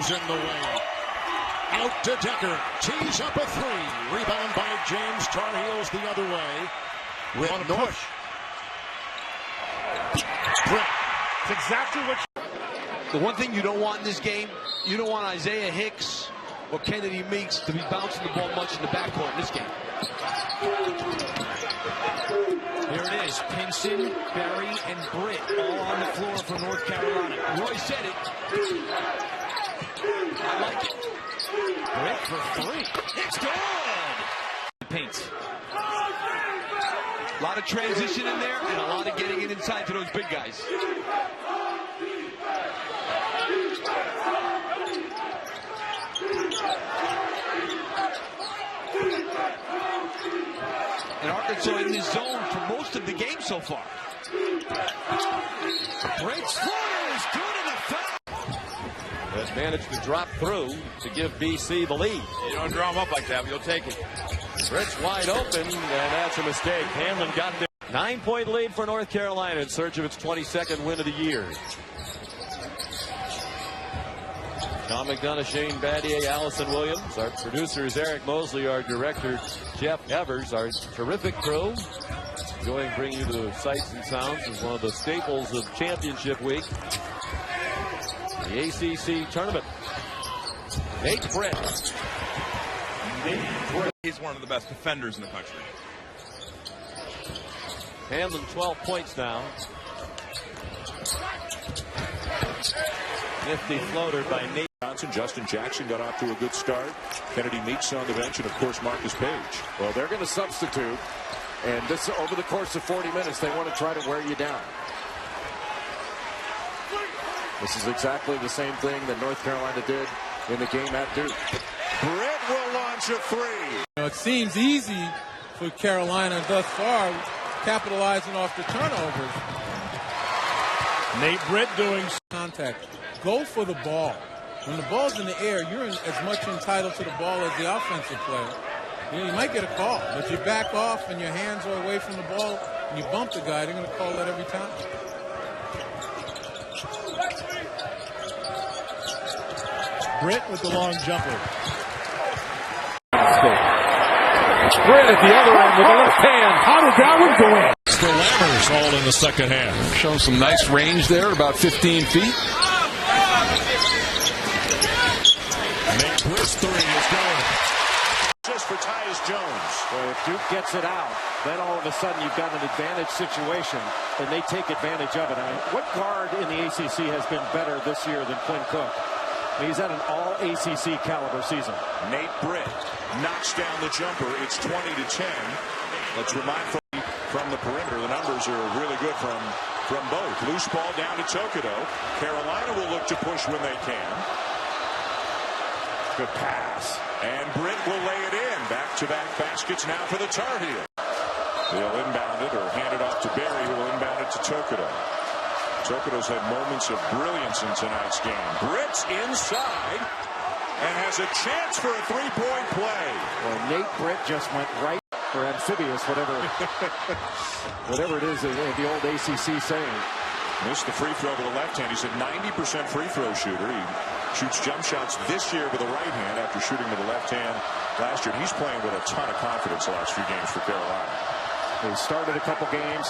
Jones in the way. Out to Decker. Tees up a three. Rebound by James. Tar Heels the other way. With on a push. Britt. It's exactly what the one thing you don't want in this game, you don't want Isaiah Hicks or Kennedy Meeks to be bouncing the ball much in the backcourt in this game. Here it is. Pinson, Berry, and Britt all on the floor for North Carolina. Roy said it. I like it. Britt for three. It's good. Paint. A lot of transition in there and a lot of getting it inside to those big guys. And Arkansas in this zone for most of the game so far. Britt's floater is good in the foul. Has managed to drop through to give BC the lead. You don't draw them up like that, but you'll take it. Britt's wide open, and that's a mistake. Hamlin got there. 9-point lead for North Carolina in search of its 22nd win of the year. Tom McDonough, Shane Battier, Allison Williams. Our producer is Eric Mosley. Our director, Jeff Evers. Our terrific crew. Enjoying bringing you the sights and sounds as one of the staples of championship week. The ACC tournament. Nate Britt. He's one of the best defenders in the country. Hamlin 12 points now. Nifty floater by Nate Johnson. Justin Jackson got off to a good start. Kennedy Meeks on the bench, and of course Marcus Page. Well, they're going to substitute, and this over the course of 40 minutes, they want to try to wear you down. This is exactly the same thing that North Carolina did in the game at Duke. Britt will launch a three. It seems easy for Carolina thus far, capitalizing off the turnovers. Nate Britt doing contact. Go for the ball. When the ball's in the air, you're as much entitled to the ball as the offensive player. You might get a call, but you back off and your hands are away from the ball and you bump the guy, they're going to call that every time. Britt with the long jumper. Britt at the other end with the left hand. How did that one go in? For Lammers all in the second half. Showing some nice range there, about 15 feet. Nate Britt's three is going. Just for Tyus Jones. Well, if Duke gets it out, then all of a sudden you've got an advantage situation, and they take advantage of it. I mean, what guard in the ACC has been better this year than Quinn Cook? I mean, he's had an all-ACC caliber season. Nate Britt knocks down the jumper. It's 20-10. Let's remind from the perimeter, the numbers are really good from both. Loose ball down to Tokido. Carolina will look to push when they can. Good pass. And Britt will lay it in. Back-to-back baskets now for the Tar Heels. They'll inbound it or hand it off to Berry, who will inbound it to Tokido. Tokido's had moments of brilliance in tonight's game. Britt's inside and has a chance for a three-point play. Well, Nate Britt just went right, or amphibious, whatever it is in the old ACC saying. Missed the free throw with the left hand. He's a 90% free throw shooter. He shoots jump shots this year with the right hand after shooting with the left hand last year. He's playing with a ton of confidence the last few games for Carolina. He started a couple games,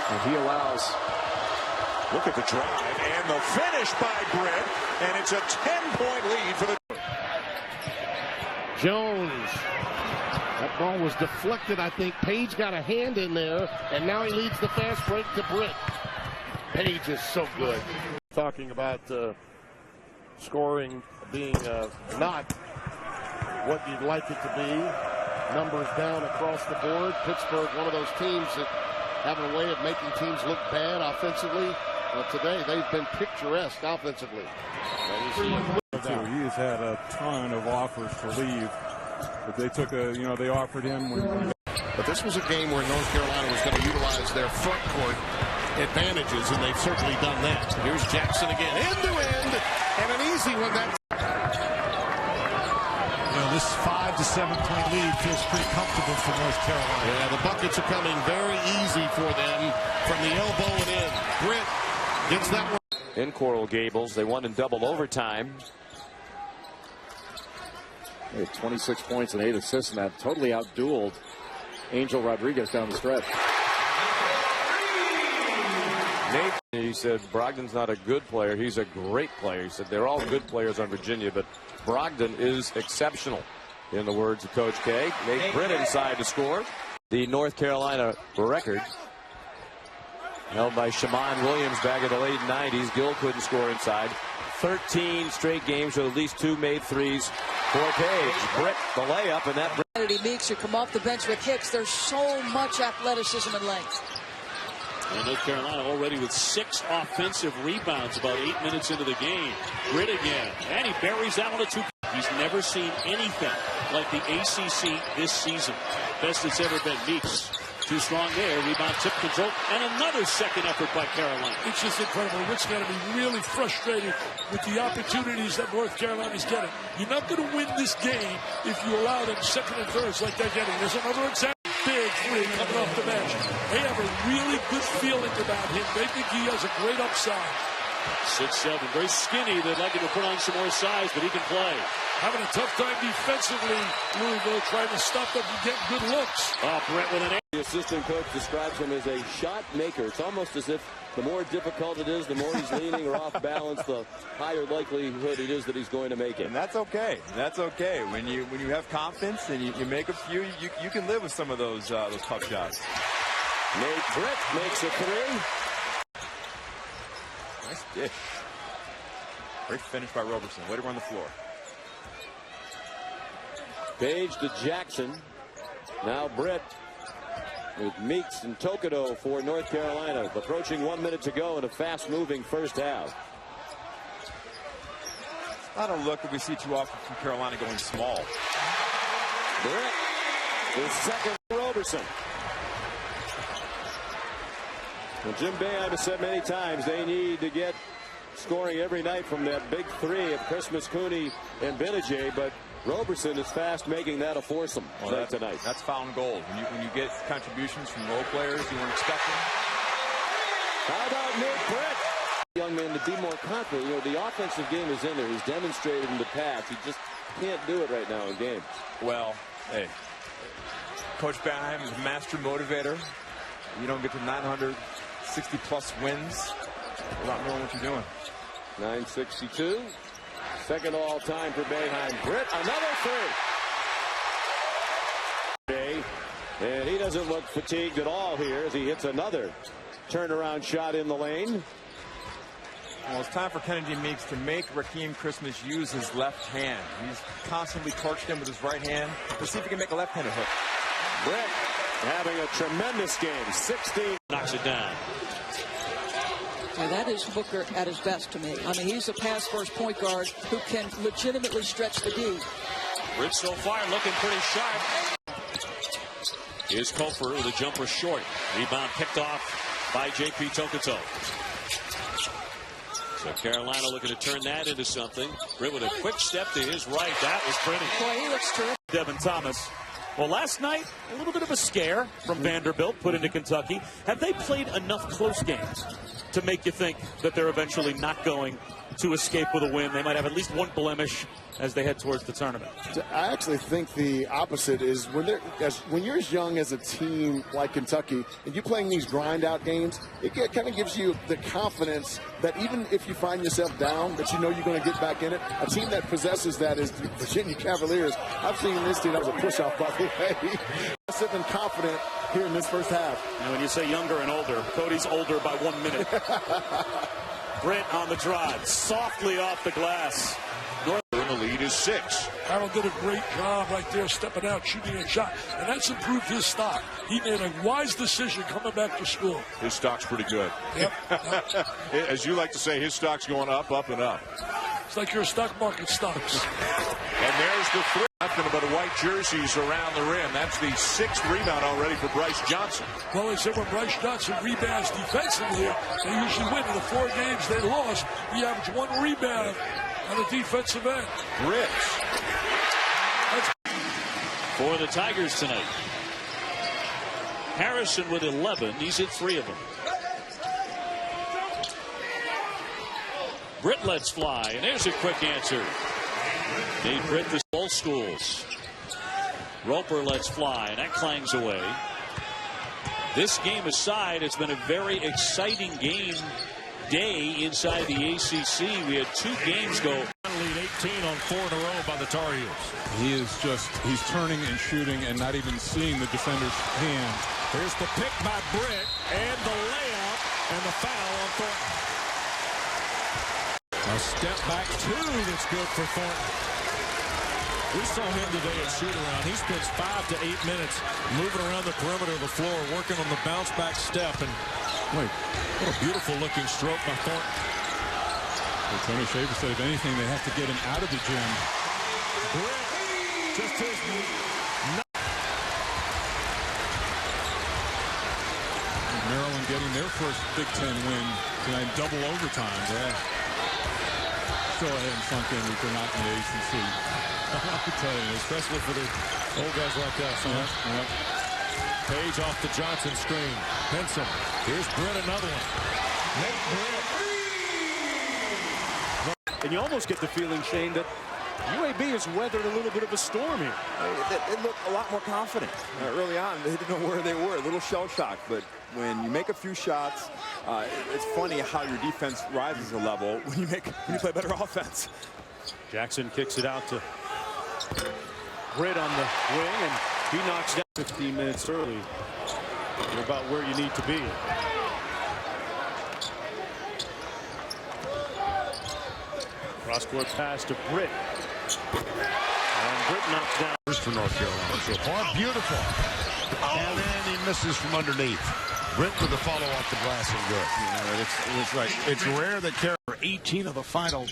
and he allows. Look at the drive and the finish by Britt, and it's a 10-point lead for the Jones. That ball was deflected. I think Page got a hand in there, and now he leads the fast break to Britt. Page is so good. Talking about scoring being not what you'd like it to be. Numbers down across the board. Pittsburgh, one of those teams that have a way of making teams look bad offensively. Today, they've been picturesque offensively. He has had a ton of offers to leave, but they took they offered him when. But this was a game where North Carolina was going to utilize their front court advantages, and they've certainly done that. Here's Jackson again, end to end, and an easy one. this 5 to 7 point lead feels pretty comfortable for North Carolina. Yeah, the buckets are coming very easy for them from the elbow and in. Britt gets that one. in Coral Gables. They won in double overtime. He had 26 points and 8 assists in that. Totally outdueled Angel Rodriguez down the stretch. Nate, he said Brogdon's not a good player. He's a great player. He said they're all good players on Virginia, but Brogdon is exceptional, in the words of Coach K. Nate Britt inside to score. The North Carolina record held by Shammond Williams back in the late 90s. Gill couldn't score inside. 13 straight games with at least 2 made threes for Page. Britt, the layup, and that. Kennedy Meeks, who come off the bench with Hicks. There's so much athleticism and length. And North Carolina already with 6 offensive rebounds about 8 minutes into the game. Britt again, and he buries that one at 2. He's never seen anything like the ACC this season. Best it's ever been. Meeks too strong there. Rebound, tip control, and another second effort by Carolina. It's just incredible. Rick's got to be really frustrated with the opportunities that North Carolina's getting. You're not going to win this game if you allow them second and thirds like they're getting. There's another example. Big three coming off the bench. They have a really good feeling about him. They think he has a great upside. 6'7", very skinny. They'd like him to put on some more size, but he can play. Having a tough time defensively, Louisville trying to stop them from getting good looks. Brett with an. The assistant coach describes him as a shot maker. It's almost as if the more difficult it is, the more he's leaning or off balance, the higher likelihood it is that he's going to make it. And that's okay. That's okay. When you have confidence and you make a few, you can live with some of those tough shots. Nate Britt makes a 3. Nice dish. Great finish by Roberson. Way to run the floor. Page to Jackson. Now Britt with Meeks and Tokido for North Carolina. Approaching 1 minute to go in a fast-moving first half. Not a look that we see too often from Carolina going small. Britt, his second. Roberson. Well, Jim Boeheim has said many times they need to get scoring every night from that big 3 of Christmas, Cooney, and Benajay, but Roberson is fast making that a foursome tonight. That's found gold. When you get contributions from role players you weren't expecting. How about Nate Britt? Young man to be more confident. You know, the offensive game is in there. He's demonstrated in the past. He just can't do it right now in games. Well, hey, Coach Boeheim is a master motivator. You don't get to 960-plus wins without knowing what you're doing. 962. Second all-time for Boeheim. Britt, another 3. And he doesn't look fatigued at all here as he hits another turnaround shot in the lane. Well, it's time for Kennedy Meeks to make Raheem Christmas use his left hand. He's constantly torched him with his right hand. Let's see if he can make a left-handed hook. Britt having a tremendous game. 16. Knocks it down. Now that is Booker at his best to me. I mean, he's a pass-first point guard who can legitimately stretch the D. Britt so far looking pretty sharp. Here's Kofor with a jumper short. Rebound picked off by J.P. Tokoto. So Carolina looking to turn that into something. Britt with a quick step to his right. That was pretty. Boy, he looks terrific. Devin Thomas. Well, last night, a little bit of a scare from Vanderbilt put into Kentucky. Have they played enough close games to make you think that they're eventually not going to escape with a win? They might have at least one blemish as they head towards the tournament. I actually think the opposite is when you're as young as a team like Kentucky and you're playing these grind-out games, it kind of gives you the confidence that even if you find yourself down, that you know you're going to get back in it. A team that possesses that is the Virginia Cavaliers. I've seen this team. That was a push-off, by the way. Sitting confident here in this first half. And when you say younger and older, Cody's older by 1 minute. Britt on the drive, softly off the glass. The lead is 6. Harold did a great job right there, stepping out, shooting a shot, and that's improved his stock. He made a wise decision coming back to school. His stock's pretty good. Yep. As you like to say, his stock's going up, up, and up. It's like your stock market stocks. And there's the 3. Nothing but white jerseys around the rim. That's the 6th rebound already for Bryce Johnson. Well, they said when Bryce Johnson rebounds defensively, they usually win. In the 4 games they lost, he averaged 1 rebound on the defensive end. Britt. For the Tigers tonight. Harrison with 11. He's hit 3 of them. Britt lets fly, and there's a quick answer. Nate Britt, the both schools. Roper lets fly, and that clangs away. This game aside, it's been a very exciting game day inside the ACC. We had 2 games go. Lead 18 on 4 in a row by the Tar Heels. He's turning and shooting and not even seeing the defender's hand. Here's the pick by Britt and the layup and the foul on Thornton. A step back 2 that's good for Thornton. We saw him today at shoot-around. He spends 5 to 8 minutes moving around the perimeter of the floor, working on the bounce-back step. And wait, what a beautiful-looking stroke by Thornton. Well, Tony Shaver said, if anything, they have to get him out of the gym. Britt, just his Maryland getting their first Big Ten win tonight, double overtime. Yeah. Go ahead and sunk in if they're not in the ACC. I can tell you, especially for the old guys like us. Huh? Page off the Johnson screen. Pinson. Here's Britt, another one. Nate Britt. And you almost get the feeling, Shane, that UAB has weathered a little bit of a storm here. They look a lot more confident early on. They didn't know where they were. A little shell shock. But when you make a few shots, it's funny how your defense rises a level when you play better offense. Jackson kicks it out to Britt on the wing, and he knocks down 15 minutes early. You're about where you need to be. Cross-court pass to Britt. And Britt knocks down. For North Carolina. So far, beautiful. And then he misses from underneath. Britt with the follow off the glass and good. It's rare that Carolina 18 of the final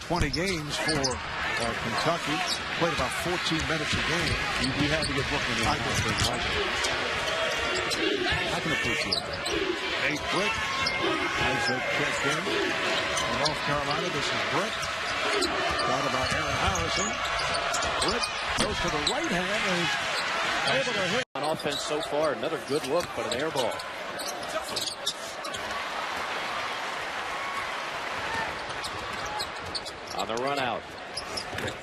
20 games for Kentucky. Played about 14 minutes a game. You had to get Brooklyn in. I can appreciate that. Nate Britt has a check in. North Carolina, this is Britt. Thought about Aaron Harrison. Britt goes to the right hand and is able to hit. On offense so far, another good look, but an air ball. On the run out.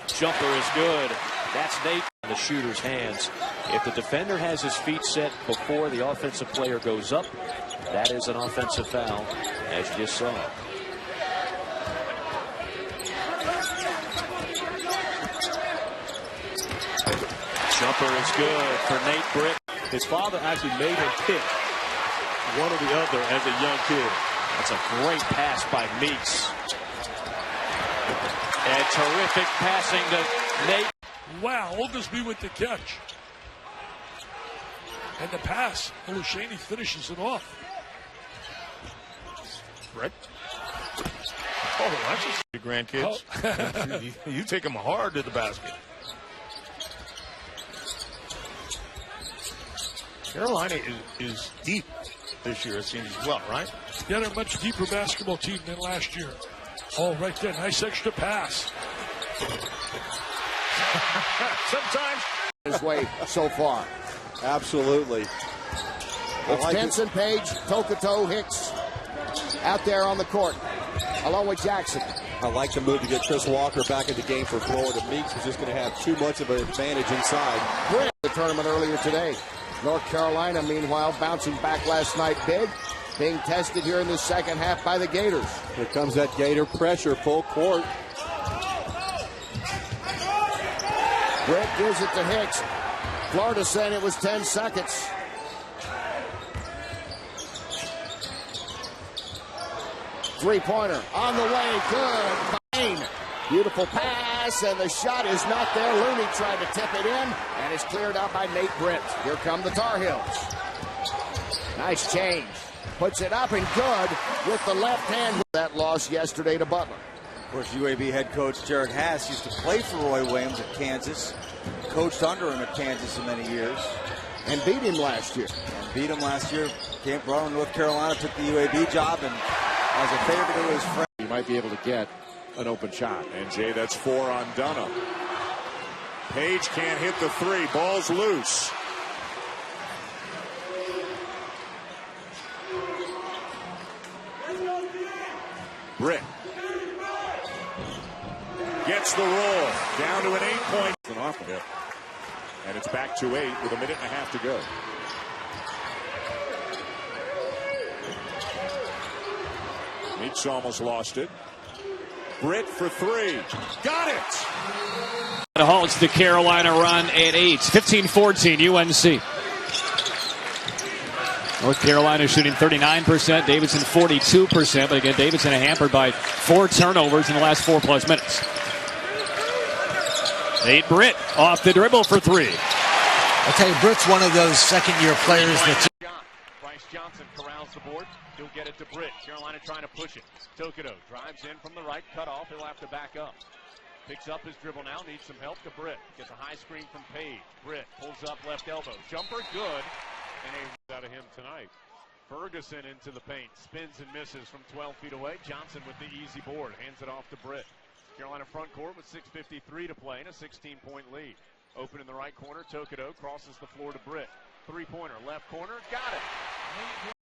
Jumper is good. That's Nate in the shooter's hands. If the defender has his feet set before the offensive player goes up, that is an offensive foul, as you just saw. Jumper is good for Nate Britt. His father actually made him pick one or the other as a young kid. That's a great pass by Meeks. And terrific passing to Nate. Wow, Oglesby with the catch. And the pass. Olusheni finishes it off. Britt. Oh, that's just your grandkids. Oh. you take them hard to the basket. Carolina is deep this year, it seems, as well, right? Yeah, they're a much deeper basketball team than last year. Oh, right there. Nice extra pass. Sometimes his way so far. Absolutely. It's like Benson, Page, Tokoto, Hicks out there on the court, along with Jackson. I like the move to get Chris Walker back in the game for Florida. Meeks is just going to have too much of an advantage inside. Britt, the tournament earlier today. North Carolina, meanwhile, bouncing back last night big. Being tested here in the second half by the Gators. Here comes that Gator pressure, full court. Britt gives it to Hicks. Florida saying it was 10 seconds. Three-pointer on the way. Good. Fine. Beautiful pass, and the shot is not there. Looney tried to tip it in, and it's cleared out by Nate Britt. Here come the Tar Heels. Nice change. Puts it up and good with the left hand. That loss yesterday to Butler. Of course, UAB head coach Jared Haas used to play for Roy Williams at Kansas. Coached under him at Kansas for many years. And beat him last year. Came brought him to North Carolina, took the UAB job, and as a favor to his friend. He might be able to get an open shot. And Jay, that's 4 on Dunham. Page can't hit the three. Ball's loose. Britt. gets the roll. Down to an 8-point. And it's back to 8 with a minute and a half to go. Meeks almost lost it. Britt for 3. Got it! It halts the Carolina run at 8. 15-14 UNC. North Carolina shooting 39%, Davidson 42%, but again, Davidson hampered by 4 turnovers in the last 4+ minutes. Nate Britt off the dribble for 3. I'll tell you, Britt's one of those second-year players that... Bryce Johnson corrals the board. He'll get it to Britt. Carolina trying to push it. Tokido drives in from the right, cut off. He'll have to back up. Picks up his dribble now, needs some help to Britt. Gets a high screen from Page. Britt pulls up left elbow. Jumper good. And out of him tonight. Ferguson into the paint. Spins and misses from 12 feet away. Johnson with the easy board. Hands it off to Britt. Carolina front court with 6:53 to play and a 16-point lead. Open in the right corner. Tokido crosses the floor to Britt. Three-pointer left corner. Got it.